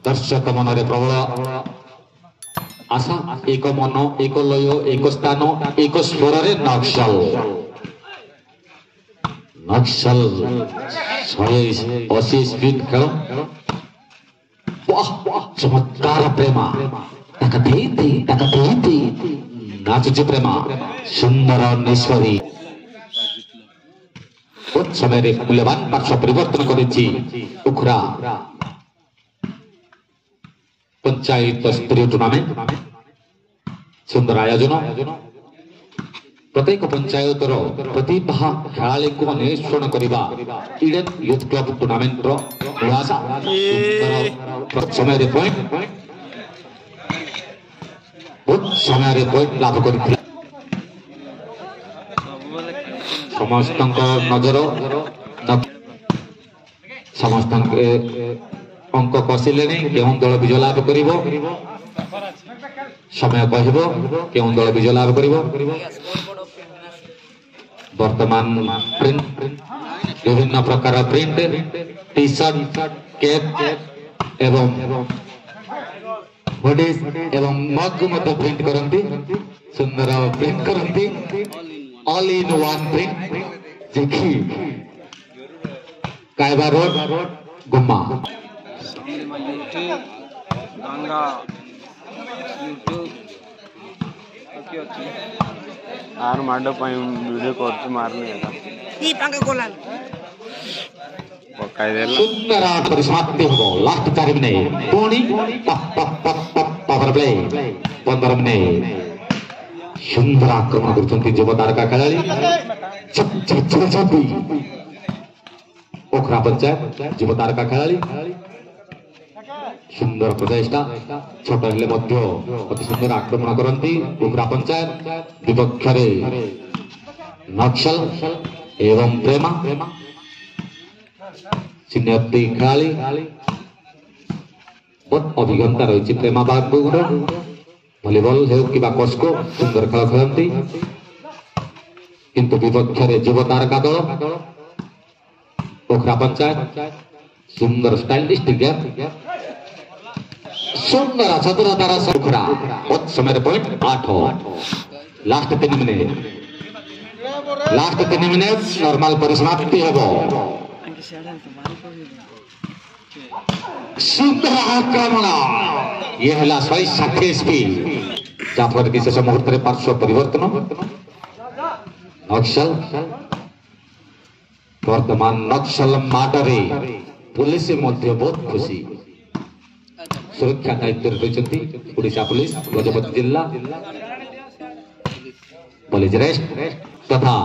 दर्शक मन प्रबल आशा एक मन एक लय एक स्थान एक स्वर नक्सल नक्सल 180 स्पीड खेल चमत्कार प्रेमा नाचुची प्रेमा सुंदर निष्परी समय मूल्यवान पार्श्व परिवर्तन करिछि उखरा पंचायत स्तरीय टूर्नामेंट सुंदर आयोजन प्रत्येक पंचायत प्रतिभा खेलाड़ी को अन्वेषण करने इडेन यूथ क्लब टूर्नामेंट समय पॉइंट लाभ कर समस्त नजर समस्त अंक कषिले केउं दल विजय लाभ कर समय कह केउं दल विजय लाभ कर वर्तमान प्रिंट विभिन्न प्रकार प्रिंट टी शर्ट कैप एवं हुडीज एवं मग मत प्रिंट करती सुंदर प्रिंट करती ऑल इन वन प्रिंट देखी कायबा रोड गुम्मा आर माडो पई वीडियो करछ मारने है ई पंगा गोलान पकाई देला सुंदर परिसमाप्ति हो लास्ट 4 मिनिट पुणी पावर प्ले 15 मिनिट सुंदर आक्रमण करछंती युवा तारका खेलाड़ी छपी ओखरा पंचायत युवा तारका खेलाड़ी सुंदर प्रचेष्टा छोट हेले मध्य अति सुंदर आक्रमण करती उग्रा पंचायत विपक्ष नक्सल एवं प्रेमा सीनियर खेलाड़ी बहुत अभिज्ञता रही प्रेमा बाबूर भलीबल हो कि कस्को सुंदर खेल खेलती किंतु विपक्ष युव तारका दल उग्रा पंचायत सुंदर स्टाइलिस्ट गेम सुंदर चतुरतार सुखरा समय पॉइंट 8 लास्ट 3 मिनिट नॉर्मल परिसमाप्ति हेबो सुंदर आक्रमण ये हला 160 स्पीड जाफर की शेष मुहूर्त रे पार्श्व परिवर्तन नक्सल वर्तमान नक्सल माटरे पुलिस मध्य बहुत खुशी सुरक्षा दायित्व रही ओडिशा पुलिस गजपति जिला पुलिस रेस्ट तथा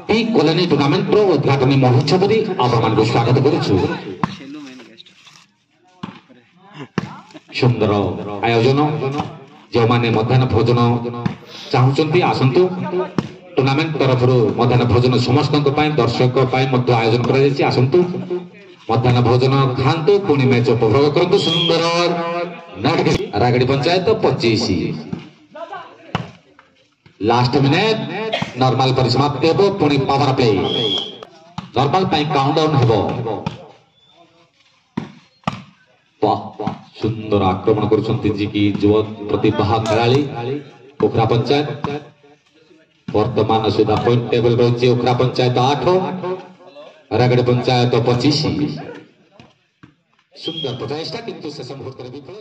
टी कॉलोनी टूर्नामेंट उद्घाटन महोत्सव आपण स्वागत करुछु सुंदर आयोजन जो माने मध्याह्न भोजन चाहूचंती आसंतु टूर्नामेंट तरफ मध्याह्न भोजन समस्त दर्शक आयोजन कर आसंतु मध्याह्न भोजन खातु पुणी मैच उपभोग करतु सुंदर रागड़ी पंचायत 25 लास्ट मिनिट नॉर्मल परिसमाप्ति हेबो पुणी पावर प्ले नॉर्मल काउंटडाउन हेबो सुंदर आक्रमण करुछंती जी की युवा प्रतिभा खेलाड़ी ओखरा पंचायत वर्तमान सुधा पॉइंट टेबल रही ओखरा पंचायत 8 रागड़ी पंचायत 25 सुंदर प्रचेष्टा किंतु शेष मुहूर्त विफल।